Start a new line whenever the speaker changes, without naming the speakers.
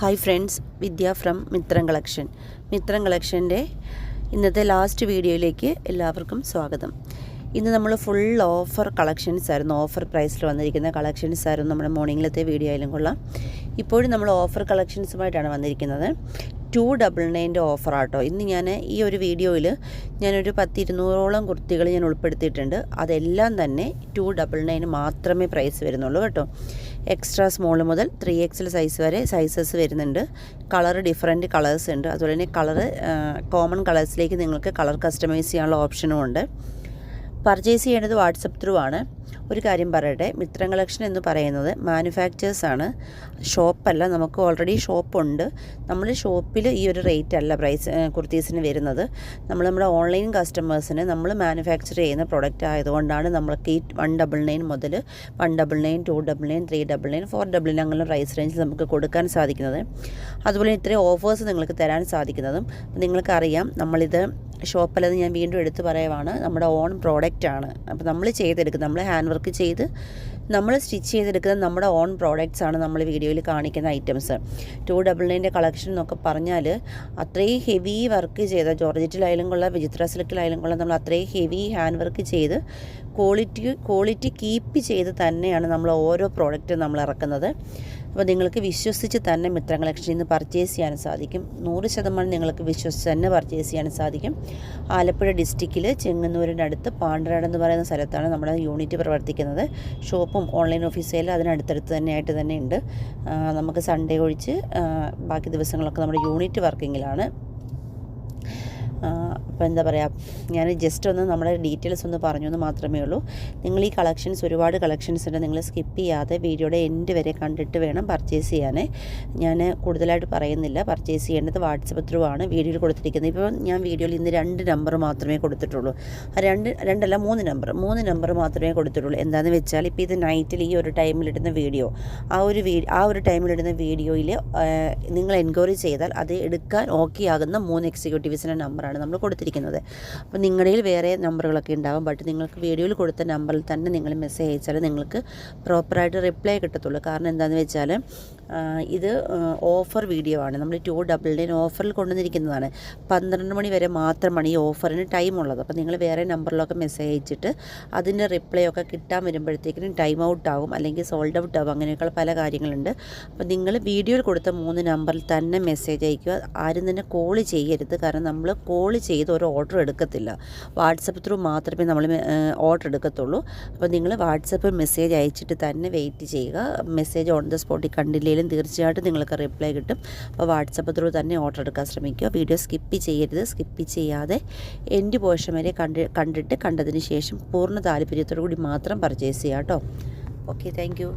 Hi friends, Vidya from Mithram collection. Mithram കളക്ഷൻ്റെ ഇന്നത്തെ last വീഡിയോയിലേക്ക് എല്ലാവർക്കും സ്വാഗതം. ഇന്ന് നമ്മൾ ഫുൾ ഓഫർ കളക്ഷൻസ് ആയിരുന്നു, ഓഫർ പ്രൈസിൽ വന്നിരിക്കുന്ന കളക്ഷൻസ് ആയിരുന്നു നമ്മുടെ മോർണിംഗിലത്തെ വീഡിയോ ആയാലും കൊള്ളാം. ഇപ്പോഴും നമ്മൾ ഓഫർ കളക്ഷൻസുമായിട്ടാണ് വന്നിരിക്കുന്നത്. 299 ഓഫറാട്ടോ. ഇന്ന് ഞാൻ ഈ ഒരു വീഡിയോയിൽ ഞാനൊരു 100-200ഓളം കുർത്തികൾ ഞാൻ ഉൾപ്പെടുത്തിയിട്ടുണ്ട്. അതെല്ലാം തന്നെ 299 മാത്രമേ പ്രൈസ് വരുന്നുള്ളൂ കേട്ടോ. എക്സ്ട്രാ സ്മോൾ മുതൽ 3XL സൈസ് വരെ സൈസസ് വരുന്നുണ്ട്. കളർ ഡിഫറെൻറ്റ് കളേഴ്സ് ഉണ്ട്. അതുപോലെ തന്നെ കളറ് കോമൺ കളേഴ്സിലേക്ക് നിങ്ങൾക്ക് കളർ കസ്റ്റമൈസ് ചെയ്യാനുള്ള ഓപ്ഷനും ഉണ്ട്. പർച്ചേസ് ചെയ്യേണ്ടത് വാട്സപ്പ് ത്രൂ ആണ്. ഒരു കാര്യം പറയട്ടെ, മിത്രം കളക്ഷൻ എന്ന് പറയുന്നത് മാനുഫാക്ചേഴ്സാണ്, ഷോപ്പല്ല. നമുക്ക് ഓൾറെഡി ഷോപ്പുണ്ട്. നമ്മൾ ഷോപ്പിൽ ഈ ഒരു റേറ്റ് അല്ല പ്രൈസ് കുർത്തീസിന് വരുന്നത്. നമ്മുടെ ഓൺലൈൻ കസ്റ്റമേഴ്സിന് നമ്മൾ മാനുഫാക്ചർ ചെയ്യുന്ന പ്രൊഡക്റ്റ് ആയതുകൊണ്ടാണ് നമ്മൾക്ക് ഈ 199 മുതൽ 199, 299, 399, 499 അങ്ങനെ പ്രൈസ് റേഞ്ചിൽ നമുക്ക് കൊടുക്കാൻ സാധിക്കുന്നത്. അതുപോലെ ഇത്രയും ഓഫേഴ്സ് നിങ്ങൾക്ക് തരാൻ സാധിക്കുന്നതും. നിങ്ങൾക്കറിയാം, നമ്മളിത് ഷോപ്പല്ലത് ഞാൻ വീണ്ടും എടുത്ത് പറയുവാണ്, നമ്മുടെ ഓൺ പ്രോഡക്റ്റാണ്. അപ്പോൾ നമ്മൾ ചെയ്തെടുക്കുന്നത്, നമ്മൾ ഹാൻഡ് വർക്ക് ചെയ്ത് നമ്മൾ സ്റ്റിച്ച് ചെയ്തെടുക്കുന്ന നമ്മുടെ ഓൺ പ്രോഡക്റ്റ്സ് ആണ് നമ്മൾ വീഡിയോയിൽ കാണിക്കുന്ന ഐറ്റംസ്. 299 കളക്ഷൻ എന്നൊക്കെ പറഞ്ഞാൽ അത്രയും ഹെവി വർക്ക് ചെയ്ത, ജോർജറ്റിലായാലും കൊള്ളാം, വിചിത്ര സിൽക്കിലായാലും കൊള്ളാം, നമ്മൾ അത്രയും ഹെവി ഹാൻഡ് വർക്ക് ചെയ്ത് ക്വാളിറ്റി കീപ്പ് ചെയ്ത് തന്നെയാണ് നമ്മൾ ഓരോ പ്രോഡക്റ്റും നമ്മൾ ഇറക്കുന്നത്. അപ്പോൾ നിങ്ങൾക്ക് വിശ്വസിച്ച് തന്നെ മിത്രം കളക്ഷനിൽ നിന്ന് പർച്ചേസ് ചെയ്യാൻ സാധിക്കും. 100% നിങ്ങൾക്ക് വിശ്വസിച്ച് തന്നെ പർച്ചേസ് ചെയ്യാൻ സാധിക്കും. ആലപ്പുഴ ഡിസ്ട്രിക്റ്റിൽ ചെങ്ങന്നൂരിൻ്റെ അടുത്ത് പാണ്ടനാട് എന്ന് പറയുന്ന സ്ഥലത്താണ് നമ്മുടെ യൂണിറ്റ് പ്രവർത്തിക്കുന്നത്. ഷോപ്പും ഓൺലൈൻ ഓഫീസെല്ലാം അതിനടുത്തടുത്ത് തന്നെയായിട്ട് തന്നെ ഉണ്ട്. നമുക്ക് സൺഡേ ഒഴിച്ച് ബാക്കി ദിവസങ്ങളൊക്കെ നമ്മുടെ യൂണിറ്റ് വർക്കിങ്ങിലാണ്. അപ്പോൾ എന്താ പറയുക, ഞാൻ ജസ്റ്റ് ഒന്ന് നമ്മുടെ ഡീറ്റെയിൽസ് ഒന്ന് പറഞ്ഞു എന്ന് മാത്രമേ ഉള്ളൂ. നിങ്ങൾ ഈ കളക്ഷൻസ്, ഒരുപാട് കളക്ഷൻസ് ഉണ്ട്, നിങ്ങൾ സ്കിപ്പ് ചെയ്യാതെ വീഡിയോയുടെ എൻഡ് വരെ കണ്ടിട്ട് വേണം പർച്ചേസ് ചെയ്യാൻ. ഞാൻ കൂടുതലായിട്ട് പറയുന്നില്ല. പർച്ചേസ് ചെയ്യേണ്ടത് വാട്സപ്പ് ത്രൂ ആണ് വീഡിയോയിൽ കൊടുത്തിരിക്കുന്നത്. ഇപ്പോൾ ഞാൻ വീഡിയോയിൽ ഇന്ന് 2 നമ്പർ മാത്രമേ കൊടുത്തിട്ടുള്ളൂ. രണ്ടല്ല 3 നമ്പർ മാത്രമേ കൊടുത്തിട്ടുള്ളൂ. എന്താണെന്ന് വെച്ചാൽ, ഇപ്പോൾ ഇത് നൈറ്റിൽ ഈ ഒരു ടൈമിലിടുന്ന വീഡിയോ, ആ ഒരു ടൈമിലിടുന്ന വീഡിയോയിൽ നിങ്ങൾ എൻക്വയറി ചെയ്താൽ അത് എടുക്കാൻ ഓക്കെ ആകുന്ന 3 എക്സിക്യൂട്ടീവ്സിൻ്റെ നമ്പറാണ് നമ്മൾ കൊടുത്തിരിക്കുന്നത്. അപ്പോൾ നിങ്ങളുടെ വേറെ നമ്പറുകളൊക്കെ ഉണ്ടാകും. ബട്ട് നിങ്ങൾക്ക് വീഡിയോയിൽ കൊടുത്ത നമ്പറിൽ തന്നെ നിങ്ങൾ മെസ്സേജ് അയച്ചാൽ നിങ്ങൾക്ക് പ്രോപ്പറായിട്ട് റിപ്ലൈ കിട്ടത്തുള്ളൂ. കാരണം എന്താണെന്ന് വെച്ചാൽ, ഇത് ഓഫർ വീഡിയോ ആണ്. നമ്മൾ 299 ഓഫറിൽ കൊണ്ടുവന്നിരിക്കുന്നതാണ്. 12 മണി വരെ മാത്രമാണ് ഈ ഓഫറിന് ടൈം ഉള്ളത്. അപ്പോൾ നിങ്ങൾ വേറെ നമ്പറിലൊക്കെ മെസ്സേജ് അയച്ചിട്ട് അതിൻ്റെ റിപ്ലൈ ഒക്കെ കിട്ടാൻ വരുമ്പോഴത്തേക്കിനും ടൈം ഔട്ട് ആകും, അല്ലെങ്കിൽ സോൾഡ് ഔട്ട് ആകും. അങ്ങനെയൊക്കെ പല കാര്യങ്ങളുണ്ട്. അപ്പോൾ നിങ്ങൾ വീഡിയോയിൽ കൊടുത്ത 3 നമ്പറിൽ തന്നെ മെസ്സേജ് അയക്കുക. ആരും തന്നെ കോൾ ചെയ്യരുത്. കാരണം നമ്മൾ കോൾ ചെയ്ത് ഒരു ഓർഡർ എടുക്കത്തില്ല. വാട്സപ്പ് ത്രൂ മാത്രമേ നമ്മൾ ഓർഡർ എടുക്കത്തുള്ളൂ. അപ്പോൾ നിങ്ങൾ വാട്സപ്പിൽ മെസ്സേജ് അയച്ചിട്ട് തന്നെ വെയിറ്റ് ചെയ്യുക. മെസ്സേജ് ഓൺ ദ സ്പോട്ടിൽ കണ്ടില്ലെങ്കിലും തീർച്ചയായിട്ടും നിങ്ങൾക്ക് റിപ്ലൈ കിട്ടും. അപ്പോൾ വാട്സപ്പ് ത്രൂ തന്നെ ഓർഡർ എടുക്കാൻ ശ്രമിക്കുക. വീഡിയോ സ്കിപ്പ് ചെയ്യരുത്. സ്കിപ്പ് ചെയ്യാതെ എൻഡ് പോർഷൻ വരെ കണ്ടതിന് ശേഷം പൂർണ്ണ താല്പര്യത്തോടു കൂടി മാത്രം പർച്ചേസ് ചെയ്യുക കേട്ടോ. Okay, thank you.